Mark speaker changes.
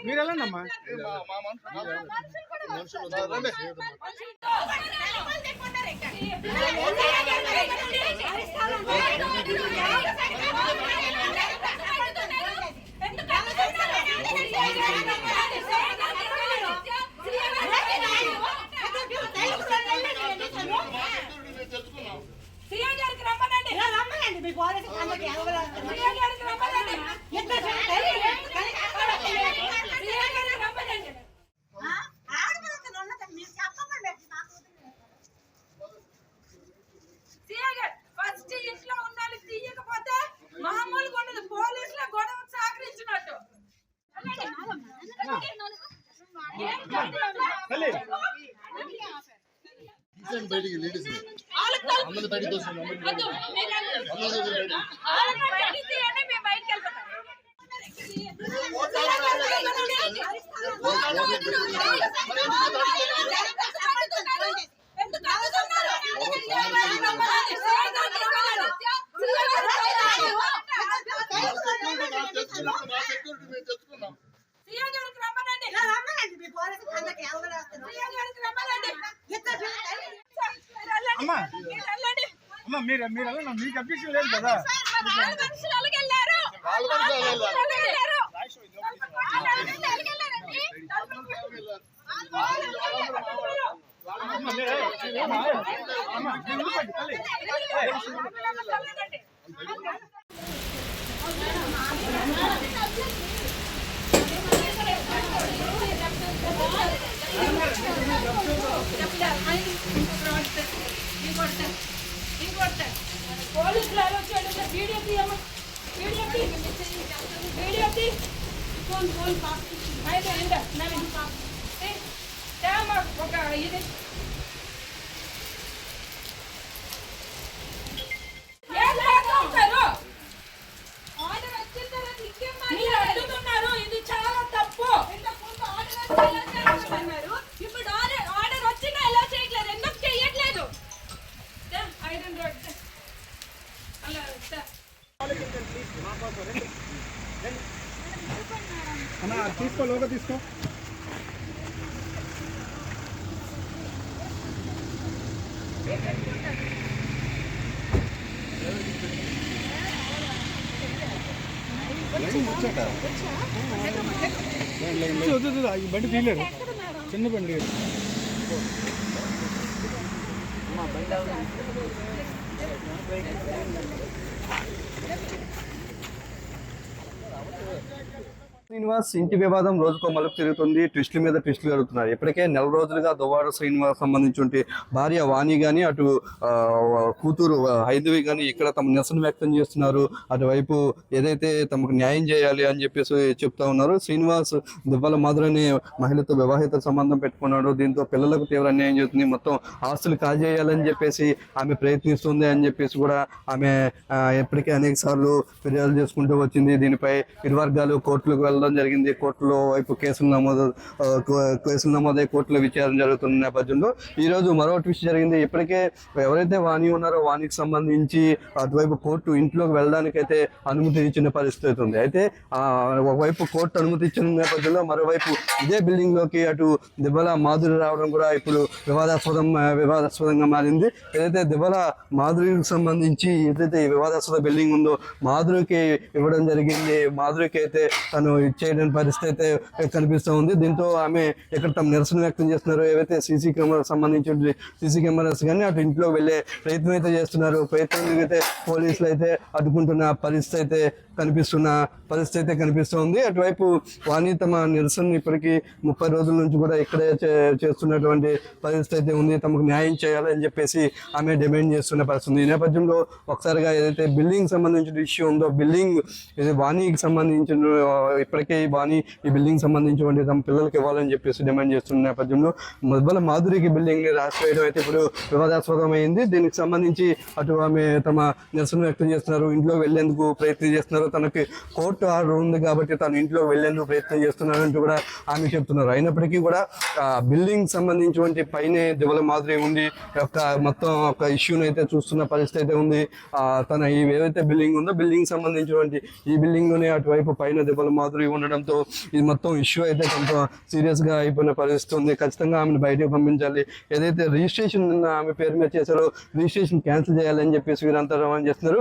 Speaker 1: మీరు వెళ్ళండి అమ్మా.
Speaker 2: బయటికి లేడీస్ అందరూ బయటికి
Speaker 1: అమ్మా అమ్మా మీరు వెళ్ళండి, మీకు అభ్యర్థం లేదు కదా.
Speaker 3: పోలీసులు ఒక ఇది అడ్డుతున్నారు. ఇది చాలా తప్పు. ఇప్పుడు ఆర్డర్ వచ్చినా ఎలా చేయట్లేదు, ఎందుకు చెయ్యట్లేదు? ఐరన్ రోడ్
Speaker 1: అన్నా తీసుకో, లోగా తీసుకో. బండి తీయలేదు, చిన్న బండి.
Speaker 4: శ్రీనివాస్ ఇంటి వివాదం రోజుకో మలుపు తిరుగుతుంది. ట్విస్టుల మీద ట్విస్టులు జరుగుతున్నాయి. ఇప్పటికే నెల రోజులుగా దువ్వాడ శ్రీనివాస్ సంబంధించి భార్య వాణి కానీ, అటు కూతురు హైందవి కానీ ఇక్కడ తమ నిరసన వ్యక్తం చేస్తున్నారు. అటువైపు ఏదైతే తమకు న్యాయం చేయాలి అని చెప్పేసి చెప్తా ఉన్నారు. శ్రీనివాస్ దువ్వాల మాధురని మహిళతో వివాహిత సంబంధం పెట్టుకున్నాడు. దీంతో పిల్లలకు తీవ్ర అన్యాయం చేస్తుంది. మొత్తం ఆస్తులు కాజేయాలని చెప్పేసి ఆమె ప్రయత్నిస్తుంది అని చెప్పేసి కూడా ఆమె ఇప్పటికే అనేక సార్లు ఫిర్యాదు చేసుకుంటూ వచ్చింది. దీనిపై ఇరు వర్గాలు కోర్టులకు వెళ్ళడం జరిగింది. కోర్టులో వైపు కేసులు నమోదై కోర్టులో విచారణ జరుగుతున్న నేపథ్యంలో ఈ రోజు మరో ట్విస్ట్ జరిగింది. ఇప్పటికే ఎవరైతే వాణి ఉన్నారో వాణికి సంబంధించి అటువైపు కోర్టు ఇంట్లోకి వెళ్ళడానికైతే అనుమతి ఇచ్చిన పరిస్థితి ఉంది. అయితే ఒకవైపు కోర్టు అనుమతి ఇచ్చిన నేపథ్యంలో మరోవైపు ఇదే బిల్డింగ్ లోకి అటు దివ్వల మాధురి రావడం కూడా ఇప్పుడు వివాదాస్పదంగా మారింది. ఏదైతే దివ్వల మాధురికి సంబంధించి ఏదైతే ఈ వివాదాస్పద బిల్డింగ్ ఉందో మాధురికి ఇవ్వడం జరిగింది. మాధురికి అయితే తను ఇచ్చేయడం పరిస్థితి అయితే కనిపిస్తూ ఉంది. దీంతో ఆమె ఇక్కడ తమ నిరసన వ్యక్తం చేస్తున్నారు. ఏవైతే సీసీ కెమెరా సంబంధించి సీసీ కెమెరాస్ కానీ అటు ఇంట్లో వెళ్ళే ప్రయత్నం అయితే చేస్తున్నారు. ప్రయత్నం అయితే పోలీసులు అయితే అడ్డుకుంటున్న పరిస్థితి అయితే కనిపిస్తుంది. అటువైపు వాణి తమ నిరసన ఇప్పటికీ 30 రోజుల నుంచి కూడా ఇక్కడే చేస్తున్నటువంటి పరిస్థితి అయితే ఉంది. తమకు న్యాయం చేయాలని చెప్పేసి ఆమె డిమాండ్ చేస్తున్న పరిస్థితి. ఈ నేపథ్యంలో ఒకసారిగా ఏదైతే బిల్డింగ్ సంబంధించిన ఇష్యూ ఉందో బిల్డింగ్ ఇది వాణికి సంబంధించిన ఇప్పటికే ఈ బిల్డింగ్ సంబంధించి తమ పిల్లలకి ఇవ్వాలని చెప్పేసి డిమాండ్ చేస్తున్న నేపథ్యంలో దివ్వల మాధురికి బిల్డింగ్ ని రాసివేయడం అయితే ఇప్పుడు వివాదాస్పదమైంది. దీనికి సంబంధించి అటు ఆమె తమ నిరసన వ్యక్తం చేస్తున్నారు. ఇంట్లో వెళ్లేందుకు ప్రయత్నం చేస్తున్నారు. చేస్తున్నారు. తనకి కోర్టు ఆర్డర్ ఉంది కాబట్టి తన ఇంట్లో వెళ్లేందుకు ప్రయత్నం చేస్తున్నారంటూ కూడా ఆమె చెప్తున్నారు. అయినప్పటికీ కూడా బిల్డింగ్ సంబంధించినటువంటి పైనే దివల మాదిరి ఉంది. మొత్తం ఒక ఇష్యూని అయితే చూస్తున్న పరిస్థితి అయితే ఉంది. తన ఈ ఏదైతే బిల్డింగ్ ఉందో బిల్డింగ్ సంబంధించినటువంటి ఈ బిల్డింగ్ లోనే అటువైపు పైన దివల మాదిరి ఉండడంతో ఇది మొత్తం ఇష్యూ అయితే కొంత సీరియస్ గా అయిపోయిన పరిస్థితి ఉంది. ఖచ్చితంగా ఆమెను బయటకు పంపించాలి. ఏదైతే రిజిస్ట్రేషన్ ఆమె పేరు మీద చేశారో రిజిస్ట్రేషన్ క్యాన్సిల్ చేయాలని చెప్పేసి వీరంతా రవాణా చేస్తున్నారు.